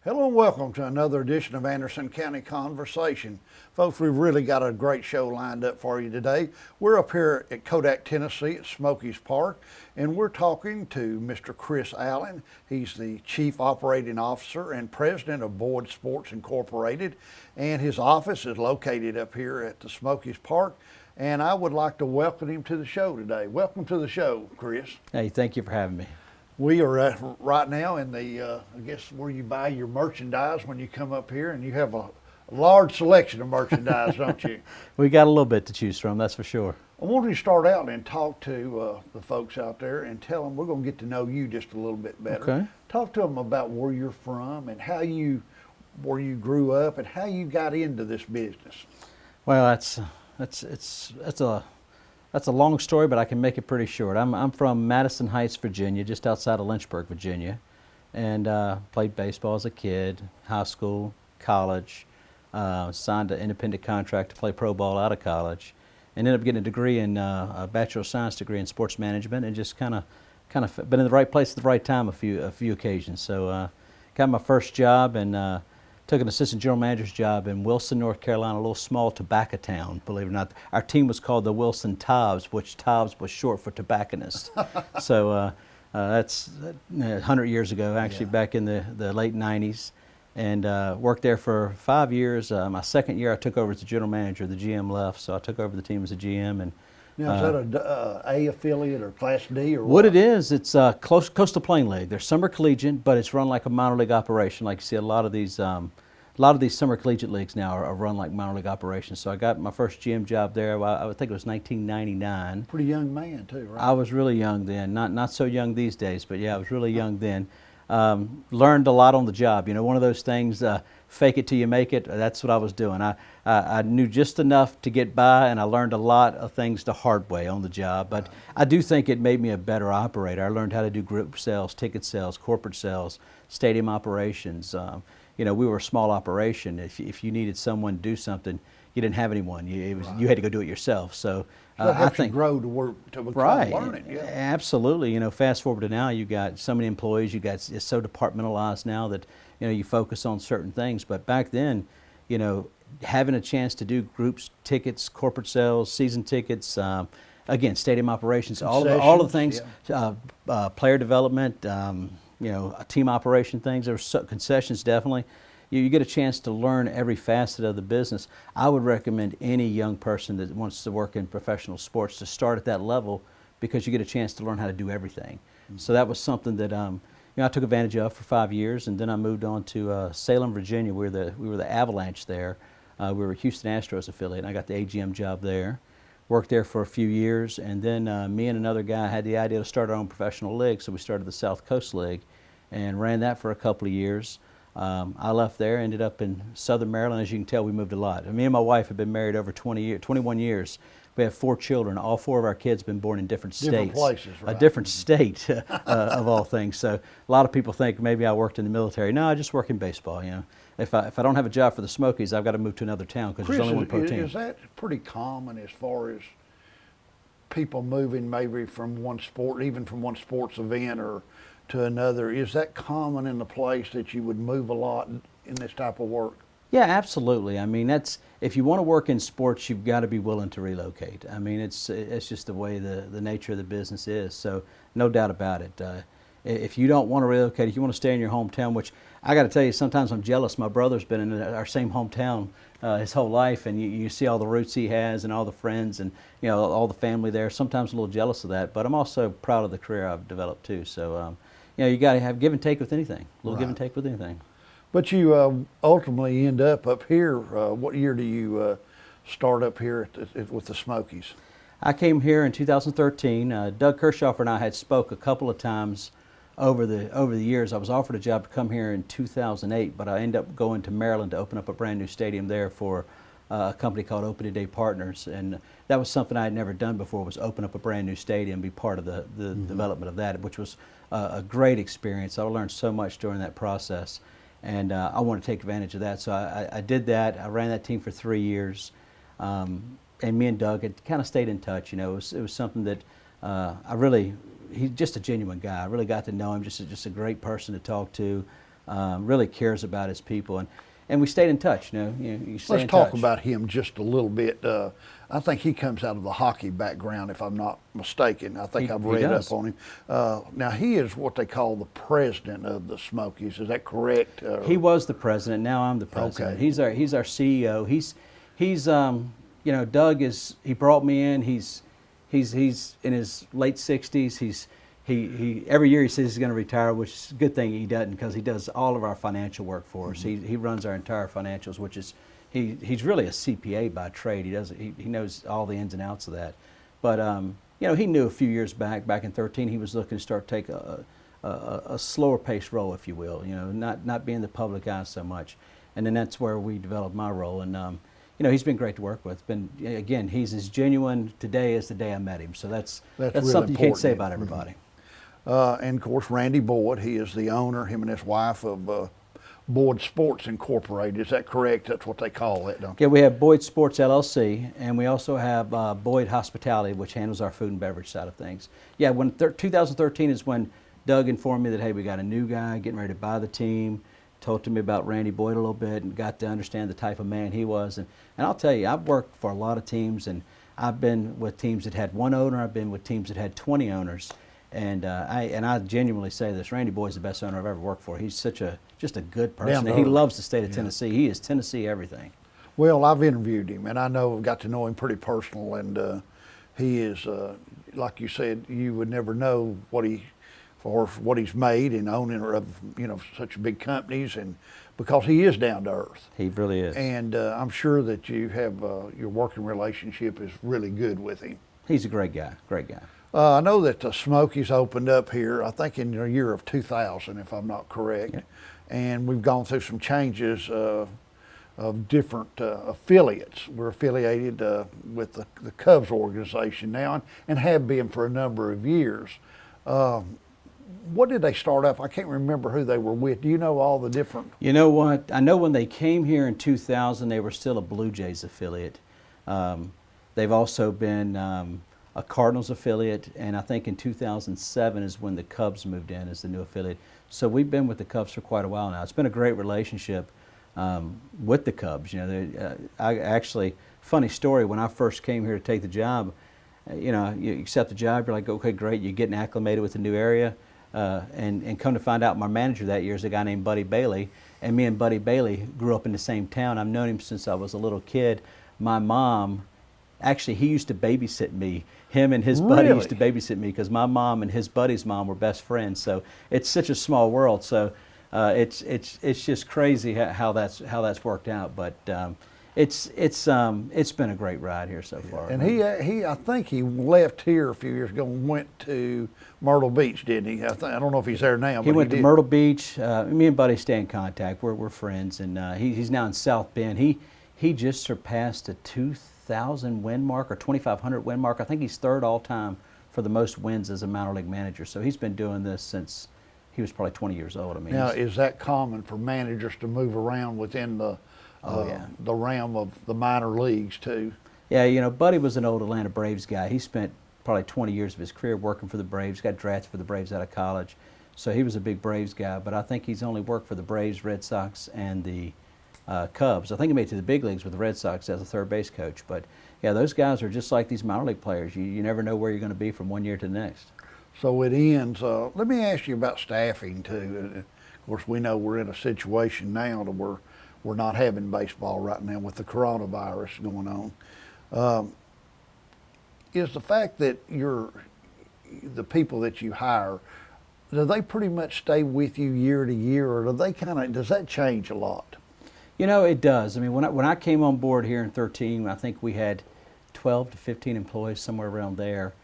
Hello and welcome to another edition of Anderson County Conversation. Folks, we've really got a great show lined up for you today. We're up here at Kodak, Tennessee at Smokies Park, and we're talking to Mr. Chris Allen. He's the Chief Operating Officer and President of Boyd Sports Incorporated, and his office is located up here at the Smokies Park. And I would like to welcome him to the show today. Welcome to the show, Chris. Hey, thank you for having me. We are right now in the, I guess, where you buy your merchandise when you come up here, and you have a large selection of merchandise, don't you? We got a little bit to choose from, that's for sure. I wanted to start out and talk to the folks out there and tell them we're going to get to know you just a little bit better. Okay. Talk to them about where you're from and where you grew up and how you got into this business. Well, that's a long story, but I can make it pretty short. I'm from Madison Heights, Virginia, just outside of Lynchburg, Virginia, and played baseball as a kid, high school, college, signed an independent contract to play pro ball out of college, and ended up getting a degree in a Bachelor of Science degree in sports management, and just kind of been in the right place at the right time a few occasions. So got my first job and took an assistant general manager's job in Wilson, North Carolina, a little small tobacco town, believe it or not. Our team was called the Wilson Tobbs, which Tobbs was short for tobacconist. So that's 100 years ago, actually, back in the late 90s. And worked there for 5 years. My second year, I took over as the general manager. The GM left, so I took over the team as a GM. And now, is that a affiliate or Class D or what it is? It's Coastal Plain League. They're summer collegiate, but it's run like a minor league operation. Like you see, a lot of these summer collegiate leagues now are run like minor league operations. So I got my first GM job there. I would think it was 1999. Pretty young man too, right? I was really young then. Not so young these days, but yeah, I was really young then. Learned a lot on the job. You know, one of those things, fake it till you make it. That's what I was doing. I knew just enough to get by, and I learned a lot of things the hard way on the job. But I do think it made me a better operator. I learned how to do group sales, ticket sales, corporate sales, stadium operations. You know, we were a small operation. If you needed someone to do something, you didn't have anyone. You had to go do it yourself. So that helps I think you grow to work to become right, learning. Yeah. absolutely. You know, fast forward to now, you got so many employees. It's so departmentalized now that you focus on certain things. But back then, having a chance to do groups, tickets, corporate sales, season tickets, again, stadium operations, all of the things, player development, team operation things. There were concessions definitely. You get a chance to learn every facet of the business. I would recommend any young person that wants to work in professional sports to start at that level because you get a chance to learn how to do everything. Mm-hmm. So that was something that I took advantage of for 5 years, and then I moved on to Salem, Virginia. We were the Avalanche there. We were a Houston Astros affiliate, and I got the AGM job there. Worked there for a few years, and then me and another guy had the idea to start our own professional league, so we started the South Coast League and ran that for a couple of years. I left there, ended up in Southern Maryland. As you can tell, we moved a lot. Me and my wife have been married over 21 years. We have 4 children. All 4 of our kids have been born in different states. Different places, right? A different state of all things. So a lot of people think maybe I worked in the military. No, I just work in baseball. If I don't have a job for the Smokies, I've got to move to another town because there's only one pro team. Is that pretty common as far as people moving maybe from one sport, even from one sports event or to another? Is that common in the place that you would move a lot in this type of work? Yeah, absolutely. I mean, if you want to work in sports, you've got to be willing to relocate. I mean, it's just the way the nature of the business is. So no doubt about it. If you don't want to relocate, if you want to stay in your hometown, which I got to tell you, sometimes I'm jealous. My brother's been in our same hometown his whole life, and you see all the roots he has and all the friends and all the family there. Sometimes a little jealous of that, but I'm also proud of the career I've developed too. So you got to have give and take with anything. A little give and take with anything. But you ultimately end up here. What year do you start up here with the Smokies? I came here in 2013. Doug Kirchhoff and I had spoke a couple of times over the years. I was offered a job to come here in 2008, but I ended up going to Maryland to open up a brand new stadium there for a company called Opening Day Partners, and that was something I had never done before, was open up a brand new stadium, be part of the development of that, which was a great experience. I learned so much during that process, and I wanted to take advantage of that. So I did that. I ran that team for 3 years, and me and Doug had kind of stayed in touch. It was something that he's just a genuine guy. I really got to know him, just a great person to talk to. really cares about his people, and we stayed in touch. You stay Let's in talk touch. about him just a little bit. I think he comes out of the hockey background, if I'm not mistaken. I think I've He read does. up on him. Now, he is what they call the president of the Smokies. Is that correct? He was the president. Now I'm the president. Okay. He's our CEO. Doug he brought me in. He's in his late 60s. He every year he says he's going to retire, which is a good thing he doesn't, because he does all of our financial work for us. He runs our entire financials, which is he's really a CPA by trade. He knows all the ins and outs of that. But he knew a few years back in 2013, he was looking to start take a slower paced role, if you will. Not being the public eye so much. And then that's where we developed my role. And he's been great to work with. He's as genuine today as the day I met him. So that's really something you can't say important. about everybody. And of course, Randy Boyd, he is the owner, him and his wife, of Boyd Sports Incorporated. Is that correct? That's what they call it, don't they? Yeah, we have Boyd Sports LLC, and we also have Boyd Hospitality, which handles our food and beverage side of things. Yeah, 2013 is when Doug informed me that, hey, we got a new guy getting ready to buy the team, told to me about Randy Boyd a little bit, and got to understand the type of man he was. And I'll tell you, I've worked for a lot of teams, and I've been with teams that had one owner. I've been with teams that had 20 owners. And I genuinely say this: Randy Boyd's the best owner I've ever worked for. He's just a good person. And he loves the state of Tennessee. He is Tennessee everything. Well, I've interviewed him, and I got to know him pretty personal, and he is, like you said, you would never know what he's made in owning of such big companies, and because he is down to earth. He really is. And I'm sure that you have your working relationship is really good with him. He's a great guy. Great guy. I know that the Smokies opened up here, I think in the year of 2000, if I'm not correct. Yeah. And we've gone through some changes of different affiliates. We're affiliated with the Cubs organization now, and have been for a number of years. What did they start off? I can't remember who they were with. Do you know all the different? You know what? I know when they came here in 2000, they were still a Blue Jays affiliate. They've also been a Cardinals affiliate, and I think in 2007 is when the Cubs moved in as the new affiliate. So we've been with the Cubs for quite a while now. It's been a great relationship with the Cubs. Funny story, when I first came here to take the job, you accept the job, you're like, okay, great, you're getting acclimated with the new area, and come to find out my manager that year is a guy named Buddy Bailey, and me and Buddy Bailey grew up in the same town. I've known him since I was a little kid. My mom, actually, he used to babysit me. Him and his buddy used to babysit me because my mom and his buddy's mom were best friends. So it's such a small world. So it's just crazy how that's worked out. But it's been a great ride here so far. And he I think he left here a few years ago and went to Myrtle Beach, didn't he? I don't know if he's there now. He went to Myrtle Beach. Me and Buddy stay in contact. We're friends, and he's now in South Bend. He just surpassed a 2,000 win mark or 2,500 win mark. I think he's third all time for the most wins as a minor league manager. So he's been doing this since he was probably 20 years old. Now, is that common for managers to move around within the realm of the minor leagues too? Yeah, Buddy was an old Atlanta Braves guy. He spent probably 20 years of his career working for the Braves, got drafted for the Braves out of college. So he was a big Braves guy, but I think he's only worked for the Braves, Red Sox, and the Cubs. I think he made it to the big leagues with the Red Sox as a third base coach. But yeah, those guys are just like these minor league players. You never know where you're going to be from one year to the next. So it ends. Let me ask you about staffing too. Of course, we know we're in a situation now to where we're not having baseball right now with the coronavirus going on. Is the fact that the people that you hire, do they pretty much stay with you year to year, or does that change a lot? It does. I mean, when I came on board here in 2013, I think we had 12 to 15 employees, somewhere around there.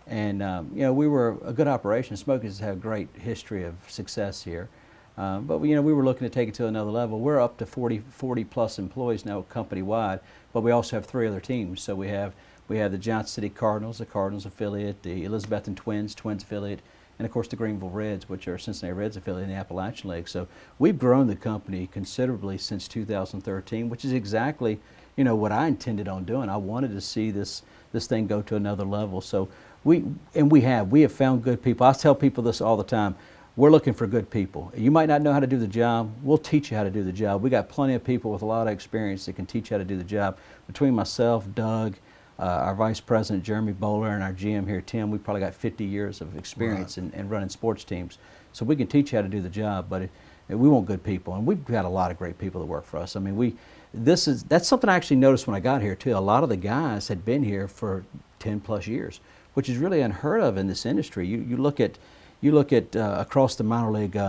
And, we were a good operation. Smokies have a great history of success here. But, we were looking to take it to another level. We're up to 40 plus employees now company-wide, but we also have 3 other teams. So we have the Johnson City Cardinals, a Cardinals affiliate, the Elizabethton Twins affiliate, and of course the Greenville Reds, which are Cincinnati Reds affiliate in the Appalachian League. So we've grown the company considerably since 2013, which is exactly, what I intended on doing. I wanted to see this thing go to another level. So we have found good people. I tell people this all the time. we're looking for good people. You might not know how to do the job. We'll teach you how to do the job. We got plenty of people with a lot of experience that can teach you how to do the job. Between myself, Doug, our Vice President, Jeremy Bowler, and our GM here, Tim, we've probably got 50 years of experience in running sports teams. So we can teach you how to do the job, but we want good people. And we've got a lot of great people that work for us. I mean, that's something I actually noticed when I got here, too. A lot of the guys had been here for 10 plus years, which is really unheard of in this industry. You look at across the minor league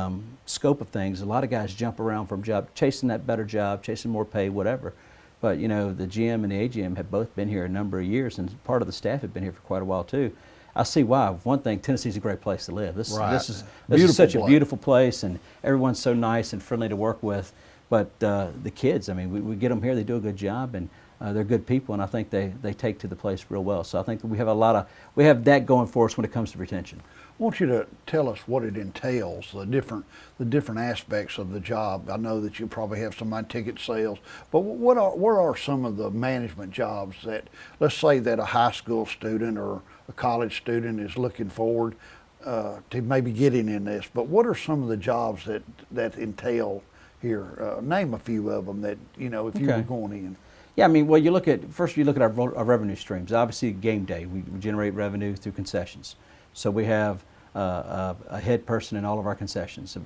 scope of things, a lot of guys jump around from job, chasing that better job, chasing more pay, whatever. But the GM and the AGM have both been here a number of years, and part of the staff have been here for quite a while too. I see why. One thing, Tennessee's a great place to live. This is such a beautiful place, and everyone's so nice and friendly to work with. But the kids, I mean, we get them here, they do a good job, and they're good people, and I think they take to the place real well. So I think that we have that going for us when it comes to retention. I want you to tell us what it entails, the different aspects of the job. I know that you probably have some on ticket sales, but what are some of the management jobs that, let's say that a high school student or a college student is looking forward to maybe getting in this, but what are some of the jobs that entail here? Name a few of them that, if you were going in. Yeah, I mean, well, you look at our revenue streams. Obviously, game day, we generate revenue through concessions. So we have a head person in all of our concessions.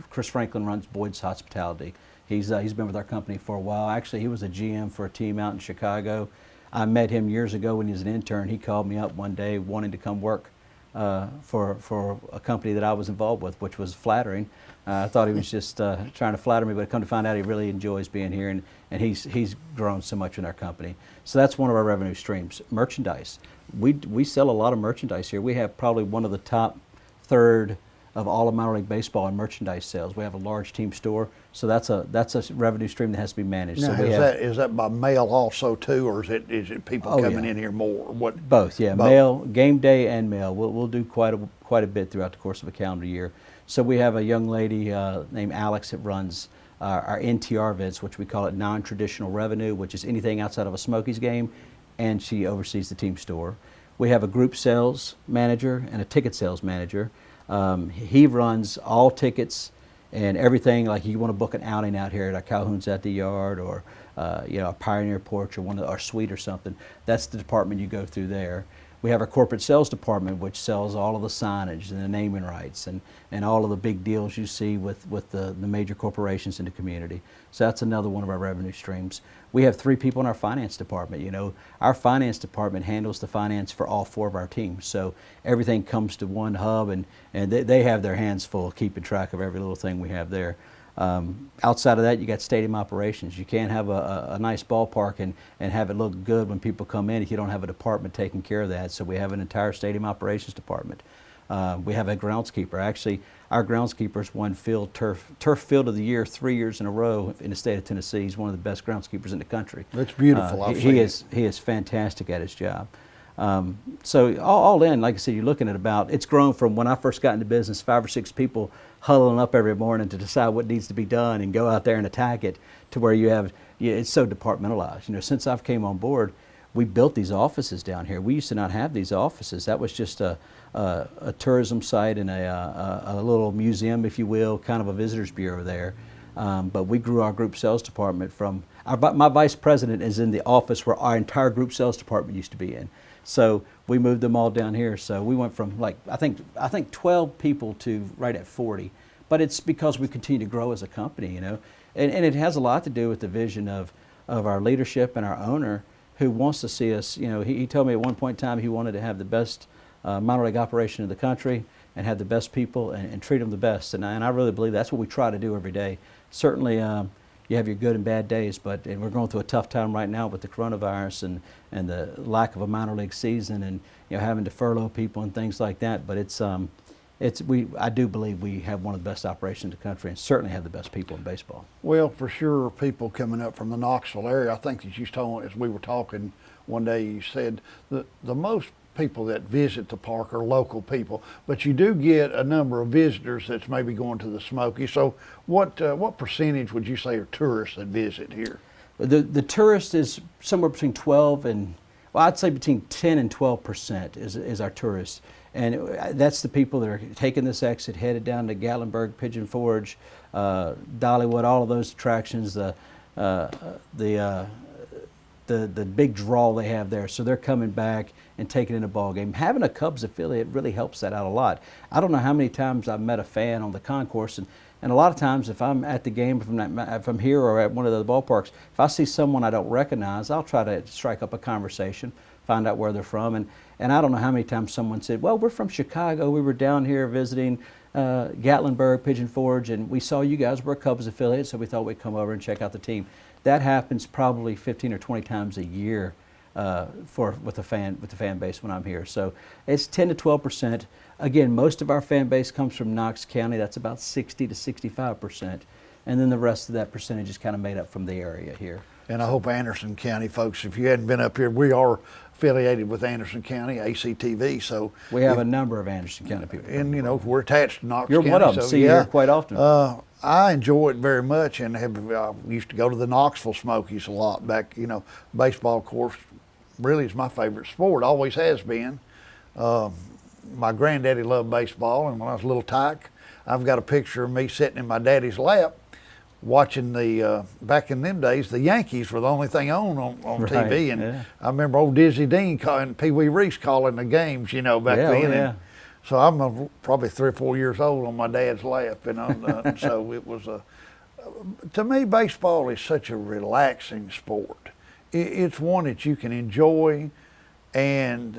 Chris Franklin runs Boyd's Hospitality. He's been with our company for a while. Actually, he was a GM for a team out in Chicago. I met him years ago when he was an intern. He called me up one day wanting to come work for a company that I was involved with, which was flattering. I thought he was just trying to flatter me, but come to find out he really enjoys being here, and he's grown so much in our company. So that's one of our revenue streams. Merchandise. We sell a lot of merchandise here. We have probably one of the top third of all of minor league baseball in merchandise sales. We have a large team store, so that's a revenue stream that has to be managed. Now, so is that by mail also too, or is it people coming in here more? What? Both, yeah. Both. Mail, game day, and mail. We'll do quite a bit throughout the course of a calendar year. So we have a young lady named Alex that runs our NTR events, which we call it non-traditional revenue, which is anything outside of a Smokies game, and she oversees the team store. We have a group sales manager and a ticket sales manager. He runs all tickets and everything, like you want to book an outing out here at our Calhoun's at the Yard or a Pioneer Porch or our suite or something. That's the department you go through there. We have our corporate sales department, which sells all of the signage and the naming rights and all of the big deals you see with the major corporations in the community. So that's another one of our revenue streams. We have 3 people in our finance department. Our finance department handles the finance for all 4 of our teams. So everything comes to one hub, and they have their hands full keeping track of every little thing we have there. Outside of that, you got stadium operations. You can't have a nice ballpark and have it look good when people come in if you don't have a department taking care of that. So we have an entire stadium operations department. We have a groundskeeper. Actually, our groundskeeper's won Turf Field of the Year 3 years in a row in the state of Tennessee. He's one of the best groundskeepers in the country. That's beautiful. He is fantastic at his job. So all in, like I said, you're looking at it's grown from when I first got into business, 5 or 6 people huddling up every morning to decide what needs to be done and go out there and attack it, to where it's so departmentalized. Since I've came on board, we built these offices down here. We used to not have these offices. That was just a tourism site and a little museum, if you will, kind of a visitor's bureau there. But we grew our group sales department my vice president is in the office where our entire group sales department used to be in. So we moved them all down here. So we went from I think 12 people to right at 40. But it's because we continue to grow as a company, and it has a lot to do with the vision of our leadership and our owner, who wants to see us. He told me at one point in time he wanted to have the best minor league operation in the country and have the best people and treat them the best. And I really believe that's what we try to do every day. Certainly, you have your good and bad days, and we're going through a tough time right now with the coronavirus and the lack of a minor league season, and having to furlough people and things like that. But I do believe we have one of the best operations in the country, and certainly have the best people in baseball. Well, for sure, people coming up from the Knoxville area, I think that you told, as we were talking one day, you said the most people that visit the park are local people, but you do get a number of visitors that's maybe going to the Smokies. So what percentage would you say are tourists that visit here? The tourist is somewhere between 12 and, well, I'd say between 10 and 12% is our tourists. And that's the people that are taking this exit, headed down to Gatlinburg, Pigeon Forge, Dollywood, all of those attractions, the big draw they have there. So they're coming back and taking in a ball game. Having a Cubs affiliate really helps that out a lot. I don't know how many times I've met a fan on the concourse, and a lot of times if I'm at the game, if I'm here or at one of the ballparks, if I see someone I don't recognize, I'll try to strike up a conversation, find out where they're from. And I don't know how many times someone said, well, we're from Chicago. We were down here visiting Gatlinburg, Pigeon Forge, and we saw you guys were a Cubs affiliate, so we thought we'd come over and check out the team. That happens probably 15 or 20 times a year with the fan base when I'm here. So it's 10 to 12%. Again, most of our fan base comes from Knox County. That's about 60 to 65%. And then the rest of that percentage is kind of made up from the area here. And I hope Anderson County folks, if you hadn't been up here, we are affiliated with Anderson County, ACTV. So we have a number of Anderson County people. And, you know, we're attached to Knox You're County. You're one of them. So, See you here quite often. I enjoy it very much, and used to go to the Knoxville Smokies a lot back. You know, baseball, of course, really is my favorite sport. Always has been. My granddaddy loved baseball, and when I was a little tyke, I've got a picture of me sitting in my daddy's lap watching back in them days, the Yankees were the only thing on right, TV. And I remember old Dizzy Dean and Pee Wee Reese calling the games, you know, back then. And so I'm probably 3 or 4 years old on my dad's lap, you know. And so it was to me, baseball is such a relaxing sport. It's one that you can enjoy. And,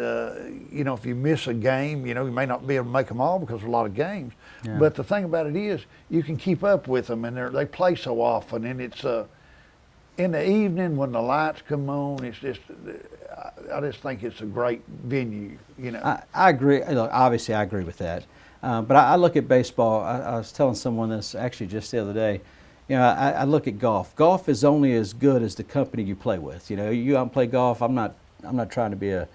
you know, if you miss a game, you know, you may not be able to make them all because there's a lot of games. Yeah. But the thing about it is you can keep up with them, and they play so often. And it's in the evening when the lights come on, it's just, I just think it's a great venue, you know. I agree. Look, obviously, I agree with that. But I look at baseball. I was telling someone this actually just the other day. You know, I look at golf. Golf is only as good as the company you play with. You know, you out and play golf. I'm not trying to be a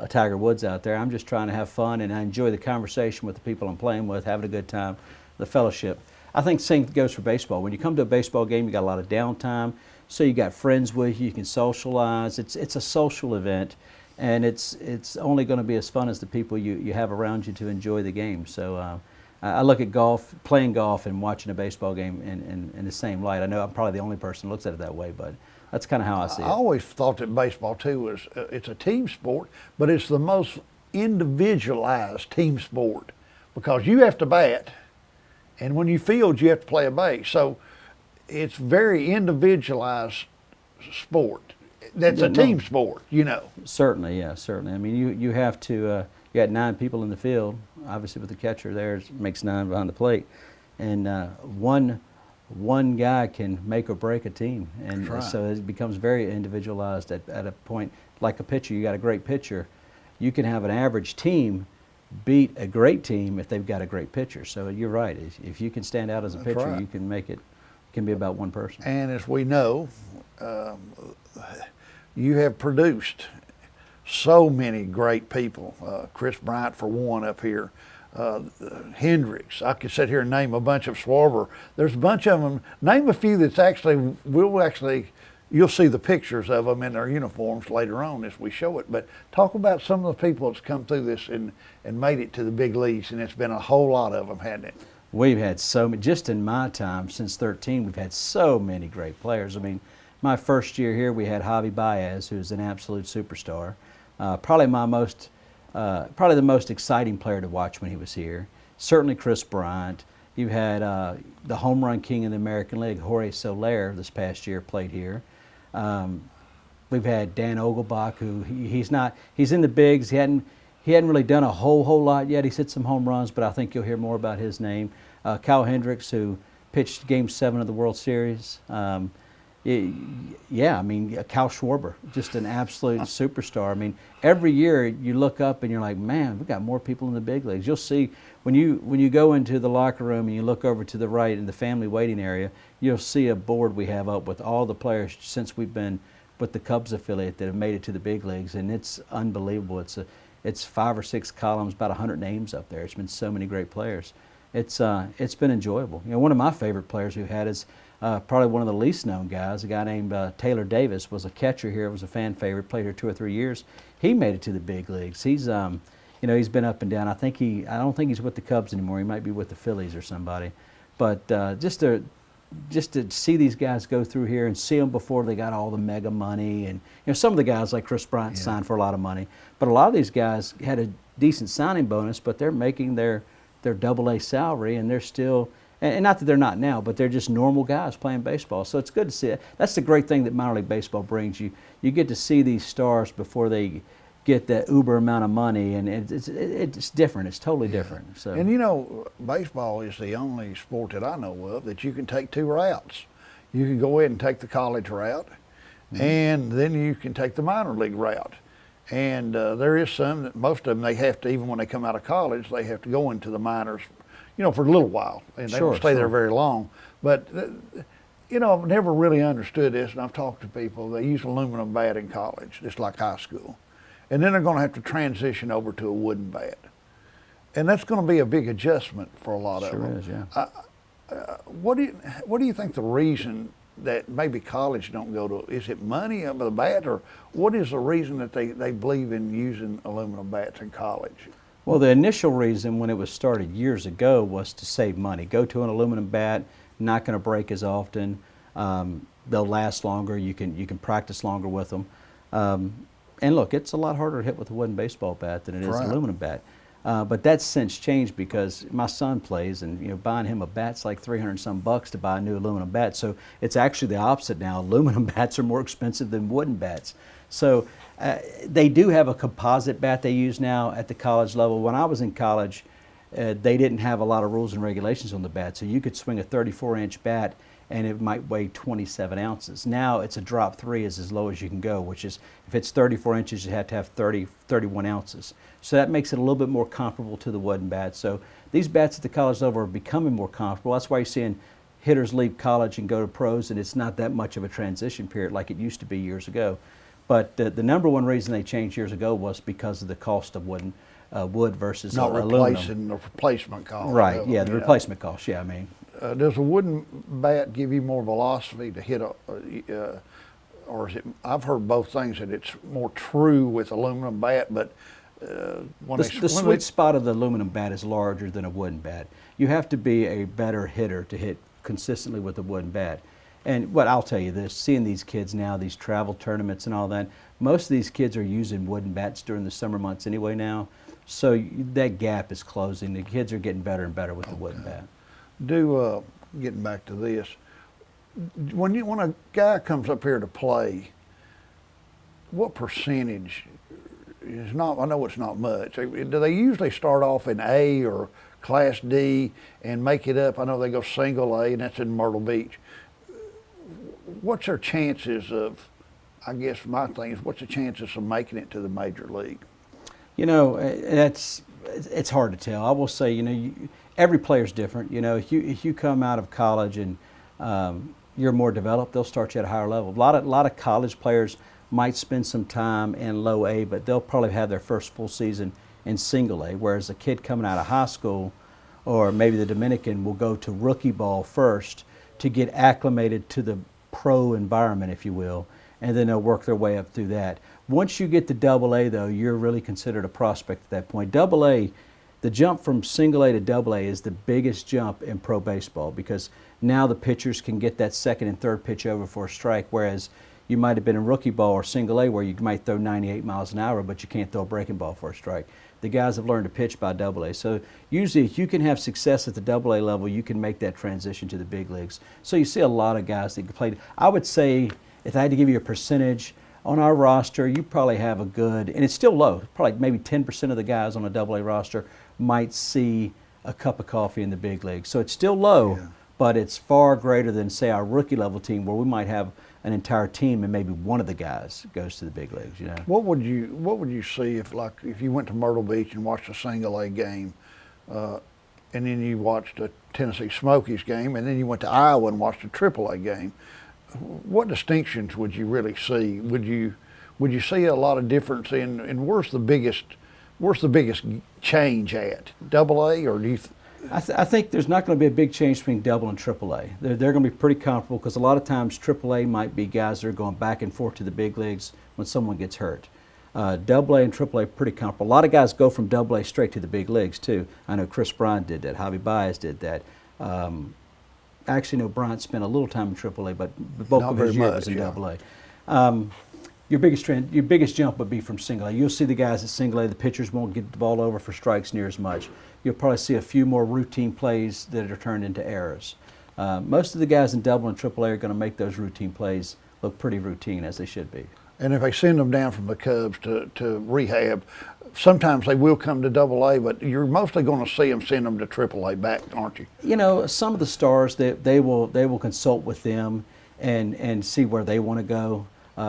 Tiger Woods out there. I'm just trying to have fun, and I enjoy the conversation with the people I'm playing with, having a good time, the fellowship. I think the same goes for baseball. When you come to a baseball game, you got a lot of downtime, so you got friends with you. You can socialize. It's a social event, and it's only going to be as fun as the people you have around you to enjoy the game. So I look at golf, playing golf, and watching a baseball game in the same light. I know I'm probably the only person who looks at it that way, but that's kind of how I see it. I always thought that baseball, too, was it's a team sport, but it's the most individualized team sport because you have to bat, and when you field, you have to play a base. So it's very individualized sport. That's a team sport, you know. Certainly, yeah, certainly. I mean, you have to, you got 9 people in the field, obviously with the catcher there, it makes 9 behind the plate, and one guy can make or break a team, and so it becomes very individualized at a point. Like a pitcher, you got a great pitcher, you can have an average team beat a great team if they've got a great pitcher. So you're right, if you can stand out as a pitcher, you can make it, can be about one person. And as we know, you have produced so many great people. Chris Bryant, for one, up here. Hendricks. I could sit here and name a bunch of Schwarber. There's a bunch of them. Name a few that's actually, you'll see the pictures of them in their uniforms later on as we show it. But talk about some of the people that's come through this and made it to the big leagues, and it's been a whole lot of them, hasn't it? We've had so many, just in my time, since 13, we've had so many great players. I mean, my first year here, we had Javi Baez, who's an absolute superstar. Probably the most exciting player to watch when he was here. Certainly Chris Bryant. You had the home run king in the American League, Jorge Soler, this past year played here. We've had Dan Oglebach, who he's in the bigs. He hadn't really done a whole lot yet. He's hit some home runs, but I think you'll hear more about his name. Kyle Hendricks, who pitched Game 7 of the World Series. Yeah, I mean, Kyle Schwarber, just an absolute superstar. I mean, every year you look up and you're like, man, we've got more people in the big leagues. You'll see when you go into the locker room and you look over to the right in the family waiting area, you'll see a board we have up with all the players since we've been with the Cubs affiliate that have made it to the big leagues, and it's unbelievable. It's 5 or 6 columns, about 100 names up there. It's been so many great players. It's been enjoyable. You know, one of my favorite players we've had is probably one of the least known guys, a guy named Taylor Davis, was a catcher here, was a fan favorite, played here 2 or 3 years. He made it to the big leagues. He's, you You know, he's been up and down. I don't think he's with the Cubs anymore. He might be with the Phillies or somebody. But just to see these guys go through here and see them before they got all the mega money, and you know, some of the guys like Chris Bryant signed for a lot of money, but a lot of these guys had a decent signing bonus, but they're making their AA salary, and they're still, and not that they're not now, but they're just normal guys playing baseball. So it's good to see it. That's the great thing that minor league baseball brings you. You get to see these stars before they get that uber amount of money, and it's different. It's totally different. So. And you know, baseball is the only sport that I know of that you can take two routes. You can go ahead and take the college route, and then you can take the minor league route. And there is some that most of them, they have to, even when they come out of college, they have to go into the minors, you know, for a little while, and they don't stay there very long. But you know, I've never really understood this, and I've talked to people. They use aluminum bat in college, just like high school. And then they're going to have to transition over to a wooden bat. And that's going to be a big adjustment for a lot of them. Sure is, yeah. What do you think the reason that maybe college don't go to? Is it money of the bat, or what is the reason that they believe in using aluminum bats in college? Well, the initial reason when it was started years ago was to save money. Go to an aluminum bat, not going to break as often. They'll last longer. You can practice longer with them. And look, it's a lot harder to hit with a wooden baseball bat than it is an aluminum bat. But that's since changed because my son plays, and you know, buying him a bat's like $300 and some to buy a new aluminum bat. So it's actually the opposite now. Aluminum bats are more expensive than wooden bats. So they do have a composite bat they use now at the college level. When I was in college, they didn't have a lot of rules and regulations on the bat. So you could swing a 34-inch bat and it might weigh 27 ounces. Now it's a drop 3 is as low as you can go, which is, if it's 34 inches, you have to have 31 ounces. So that makes it a little bit more comparable to the wooden bat. So these bats at the college level are becoming more comfortable. That's why you're seeing hitters leave college and go to pros, and it's not that much of a transition period like it used to be years ago. But the number one reason they changed years ago was because of the cost of wood versus aluminum. Not replacing the replacement cost. Right, yeah, the replacement cost, yeah, I mean. Does a wooden bat give you more velocity to hit or is it? I've heard both things, that it's more true with aluminum bat, but the sweet spot of the aluminum bat is larger than a wooden bat. You have to be a better hitter to hit consistently with a wooden bat. And what I'll tell you this, seeing these kids now, these travel tournaments and all that, most of these kids are using wooden bats during the summer months anyway now. So that gap is closing. The kids are getting better and better with the wooden bat. Getting back to this, when a guy comes up here to play, what percentage is not? I know it's not much. Do they usually start off in A or Class D and make it up? I know they go single A, and that's in Myrtle Beach. What's their chances of? I guess my thing is, what's the chances of making it to the major league? You know, it's hard to tell. I will say, you know, every player's different. You know, if you come out of college and you're more developed, they'll start you at a higher level. A lot of college players might spend some time in low A, but they'll probably have their first full season in single A, whereas a kid coming out of high school, or maybe the Dominican, will go to rookie ball first to get acclimated to the pro environment, if you will, and then they'll work their way up through that. Once you get to double A, though, you're really considered a prospect at that point. Double A, the jump from single A to double A is the biggest jump in pro baseball, because now the pitchers can get that second and third pitch over for a strike, whereas you might have been in rookie ball or single A where you might throw 98 miles an hour, but you can't throw a breaking ball for a strike. The guys have learned to pitch by double A. So usually if you can have success at the double A level, you can make that transition to the big leagues. So you see a lot of guys that played. I would say, if I had to give you a percentage, on our roster, you probably have a good, and it's still low, probably maybe 10% of the guys on a double A roster might see a cup of coffee in the big league. So it's still low, but it's far greater than, say, our rookie level team, where we might have an entire team and maybe one of the guys goes to the big leagues. You know. What would you see if you went to Myrtle Beach and watched a single A game, and then you watched a Tennessee Smokies game, and then you went to Iowa and watched a triple A game? What distinctions would you really see? Would you see a lot of difference in where's the biggest change at? Double A, or do you? I think there's not going to be a big change between double and triple A. They're going to be pretty comparable, because a lot of times triple A might be guys that are going back and forth to the big leagues when someone gets hurt. Double A and Triple A pretty comparable. A lot of guys go from Double A straight to the big leagues too. I know Chris Bryant did that. Javi Baez did that. Actually, no, Bryant spent a little time in Triple A, but the bulk Not of his very year much, was in yeah. Double A. Your biggest jump would be from Single A. You'll see the guys at Single A, the pitchers won't get the ball over for strikes near as much. You'll probably see a few more routine plays that are turned into errors. Most of the guys in Double and Triple A are going to make those routine plays look pretty routine, as they should be. And if they send them down from the Cubs to rehab, sometimes they will come to Double A, but you're mostly going to see them send them to Triple A back, aren't you? You know, some of the stars, they will consult with them and see where they want to go.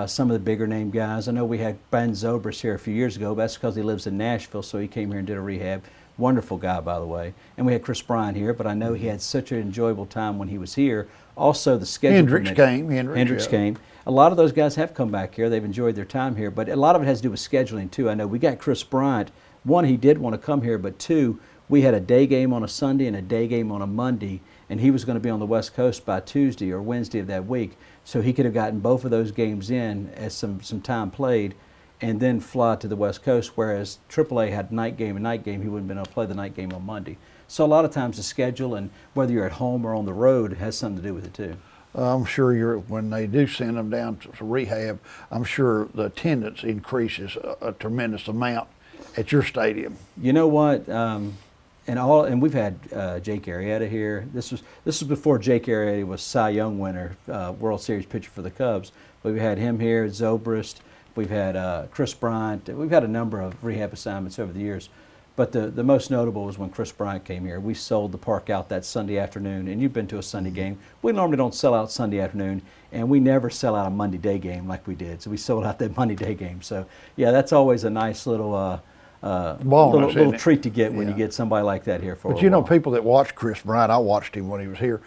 Some of the bigger name guys. I know we had Ben Zobrist here a few years ago. But that's because he lives in Nashville, so he came here and did a rehab. Wonderful guy, by the way. And we had Chris Bryant here, but I know he had such an enjoyable time when he was here. Also, the schedule. Hendricks permitted. came. Hendricks Yeah. came. A lot of those guys have come back here. They've enjoyed their time here, but a lot of it has to do with scheduling too. I know we got Chris Bryant. One, he did want to come here, but two, we had a day game on a Sunday and a day game on a Monday, and he was going to be on the West Coast by Tuesday or Wednesday of that week. So he could have gotten both of those games in as some time played and then fly to the West Coast, whereas AAA had night game and night game. He wouldn't have been able to play the night game on Monday. So a lot of times the schedule and whether you're at home or on the road has something to do with it too. I'm sure when they do send them down to rehab, I'm sure the attendance increases a tremendous amount at your stadium. You know what? And we've had Jake Arrieta here. This was before Jake Arrieta was Cy Young winner, World Series pitcher for the Cubs. But we had him here, Zobrist. We've had Chris Bryant. We've had a number of rehab assignments over the years. But the most notable was when Chris Bryant came here. We sold the park out that Sunday afternoon, and you've been to a Sunday game. We normally don't sell out Sunday afternoon, and we never sell out a Monday day game like we did. So we sold out that Monday day game. So yeah, that's always a nice little little treat to get when you get somebody like that here for a But you know, while. people that watch Chris Bryant, I watched him when he was here.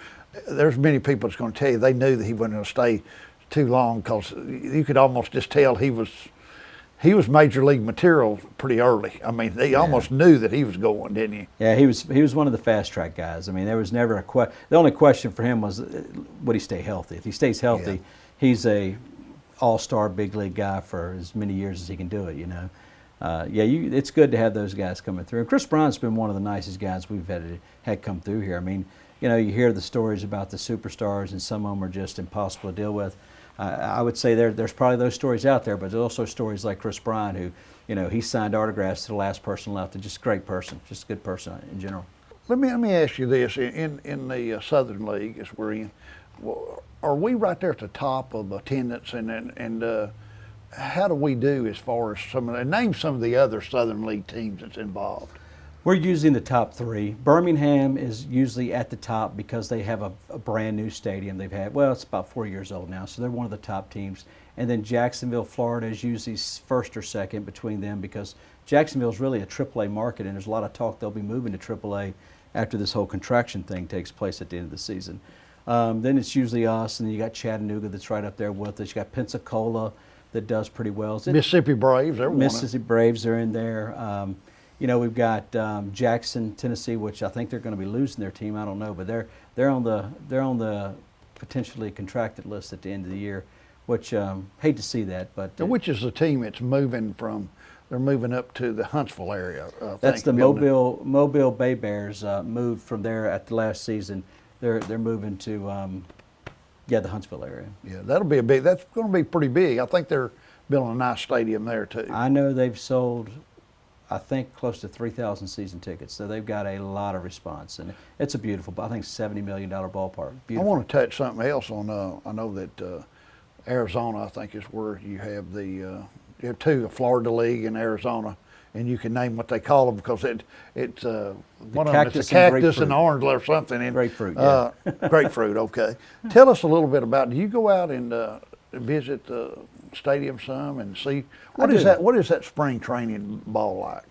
There's many people that's going to tell you they knew that he wasn't going to stay too long because you could almost just tell he was major league material pretty early. I mean, they almost knew that he was going, didn't you? Yeah, he was one of the fast track guys. I mean, there was never the only question for him was would he stay healthy? If he stays healthy, he's a all-star big league guy for as many years as he can do it, you know. It's good to have those guys coming through. And Chris Bryant's been one of the nicest guys we've had come through here. I mean, you know, you hear the stories about the superstars, and some of them are just impossible to deal with. I would say there's probably those stories out there, but there's also stories like Chris Bryant, who, you know, he signed autographs to the last person left. And just a great person, just a good person in general. Let me ask you this: in the Southern League, as we're in, are we right there at the top of attendance, and how do we do as far as name some of the other Southern League teams that's involved? We're using the top three. Birmingham is usually at the top because they have a brand new stadium. It's about 4 years old now, so they're one of the top teams. And then Jacksonville, Florida is usually first or second between them because Jacksonville is really a AAA market, and there's a lot of talk they'll be moving to AAA after this whole contraction thing takes place at the end of the season. Then it's usually us, and then you got Chattanooga that's right up there with us. You got Pensacola that does pretty well. Mississippi Braves, they're one. Mississippi Braves are in there. You know, we've got Jackson, Tennessee, which I think they're going to be losing their team. I don't know, but they're on the potentially contracted list at the end of the year, which hate to see that. But Which is the team that's moving from? They're moving up to the Huntsville area. That's the Mobile Bay Bears moved from there at the last season. They're moving to the Huntsville area. Yeah, that's going to be pretty big. I think they're building a nice stadium there too. I know they've sold, I think, close to 3,000 season tickets. So they've got a lot of response, and it's a beautiful, I think, $70 million ballpark. Beautiful. I want to touch something else on. I know that Arizona, I think, is where you have you have two, the Florida League and Arizona, and you can name what they call them because it's one of them is a cactus and orange or something. And, grapefruit, yeah. Grapefruit. Okay. Tell us a little bit about. Do you go out and visit the stadium some and see what is that spring training ball like?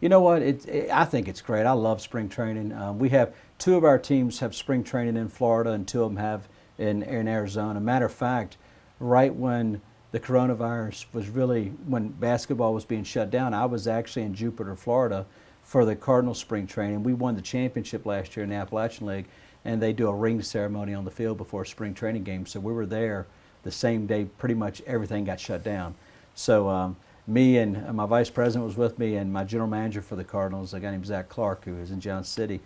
You know what? I think it's great. I love spring training. We have two of our teams have spring training in Florida, and two of them have in Arizona. Matter of fact, right when the coronavirus was when basketball was being shut down, I was actually in Jupiter, Florida for the Cardinals spring training. We won the championship last year in the Appalachian League, and they do a ring ceremony on the field before a spring training game. So we were there the same day pretty much everything got shut down. So me and my vice president was with me, and my general manager for the Cardinals, a guy named Zach Clark, who is in Johnson City.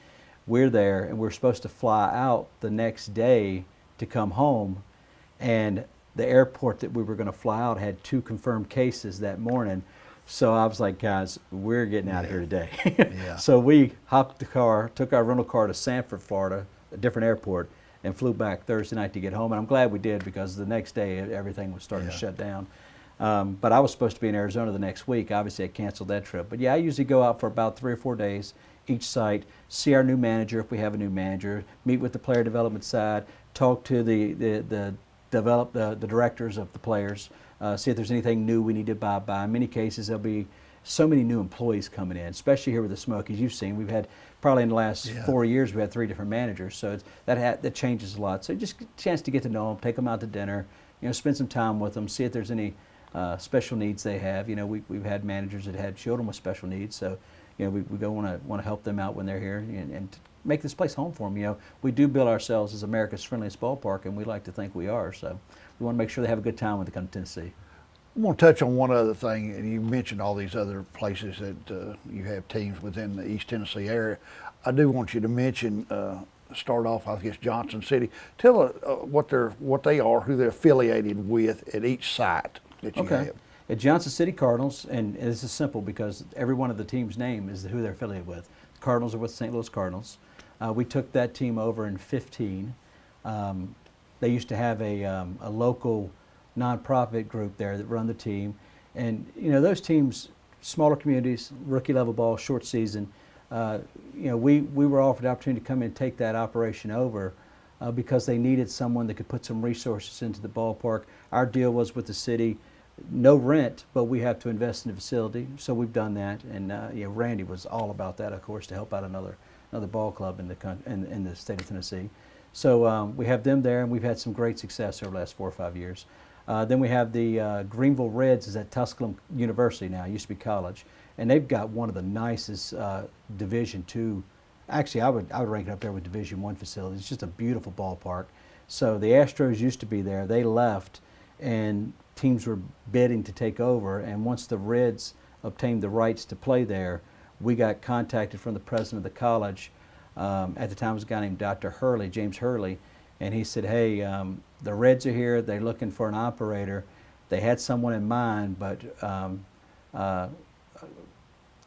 We're there, and we're supposed to fly out the next day to come home, and the airport that we were going to fly out had 2 confirmed cases that morning. So I was like, guys, we're getting out of here today. Yeah. So we hopped the car, took our rental car to Sanford, Florida, a different airport, and flew back Thursday night to get home. And I'm glad we did, because the next day everything was starting to shut down. But I was supposed to be in Arizona the next week. Obviously, I canceled that trip. But yeah, I usually go out for about 3 or 4 days each site, see our new manager if we have a new manager, meet with the player development side, talk to the directors of the players, see if there's anything new we need to buy by. In many cases, there'll be so many new employees coming in, especially here with the Smokies. You've seen, we've had probably in the last 4 years, we had 3 different managers, so that changes a lot. So just a chance to get to know them, take them out to dinner, spend some time with them, see if there's any special needs they have. We've had managers that had children with special needs, so we go want to help them out when they're here and to make this place home for them. We do bill ourselves as America's friendliest ballpark, and we like to think we are. So we want to make sure they have a good time when they come to Tennessee. I want to touch on one other thing, and you mentioned all these other places that you have teams within the East Tennessee area. I do want you to mention, start off, I guess, Johnson City. Tell what they are, who they're affiliated with at each site that you have. At Johnson City Cardinals, and this is simple because every one of the team's name is who they're affiliated with. The Cardinals are with St. Louis Cardinals. We took that team over in 2015. They used to have a local nonprofit group there that run the team, and those teams, smaller communities, rookie level ball, short season. We were offered the opportunity to come in and take that operation over because they needed someone that could put some resources into the ballpark. Our deal was with the city. No rent, but we have to invest in the facility, so we've done that. And Randy was all about that, of course, to help out another ball club in the state of Tennessee. So we have them there, and we've had some great success over the last 4 or 5 years. Then we have the Greenville Reds is at Tusculum University now. It used to be college, and they've got one of the nicest Division II. Actually, I would rank it up there with Division I facilities. It's just a beautiful ballpark. So the Astros used to be there. They left, and teams were bidding to take over, and once the Reds obtained the rights to play there, we got contacted from the president of the college. At the time, it was a guy named Dr. Hurley, James Hurley, and he said, hey, the Reds are here, they're looking for an operator. They had someone in mind, but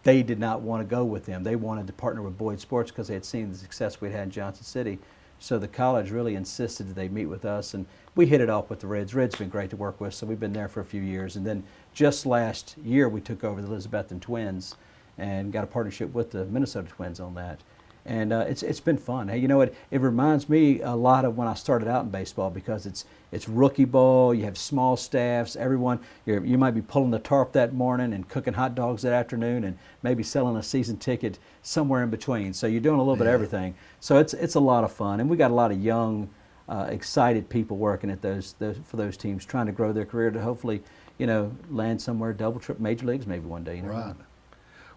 they did not want to go with them. They wanted to partner with Boyd Sports because they had seen the success we'd had in Johnson City. So the college really insisted that they meet with us, and we hit it off with the Reds. Reds been great to work with, so we've been there for a few years. And then just last year, we took over the Elizabethton Twins and got a partnership with the Minnesota Twins on that. And it's been fun. Hey, it reminds me a lot of when I started out in baseball, because it's rookie ball. You have small staffs. Everyone, you might be pulling the tarp that morning and cooking hot dogs that afternoon, and maybe selling a season ticket somewhere in between. So you're doing a little bit of everything. So it's a lot of fun, and we got a lot of young, excited people working at for those teams, trying to grow their career to hopefully land somewhere, double, triple major leagues maybe one day. Right.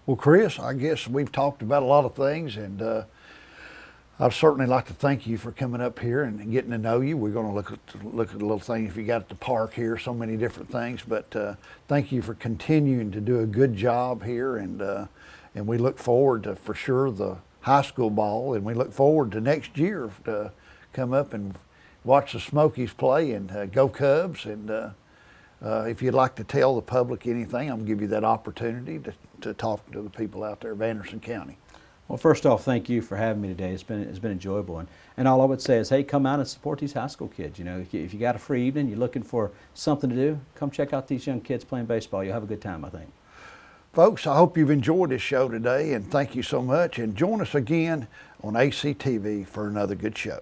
Well, Chris, I guess we've talked about a lot of things, and I'd certainly like to thank you for coming up here and getting to know you. We're going to look at a little thing if you got at the park here, so many different things. But thank you for continuing to do a good job here, and we look forward to, for sure, the high school ball, and we look forward to next year to come up and watch the Smokies play, and go Cubs. And if you'd like to tell the public anything, I'm going to give you that opportunity to talk to the people out there of Anderson County. Well, first off, thank you for having me today. It's been enjoyable, and all I would say is, hey, come out and support these high school kids. If you got a free evening, you're looking for something to do, come check out these young kids playing baseball. You'll have a good time, I think. Folks, I hope you've enjoyed this show today, and thank you so much. And join us again on ACTV for another good show.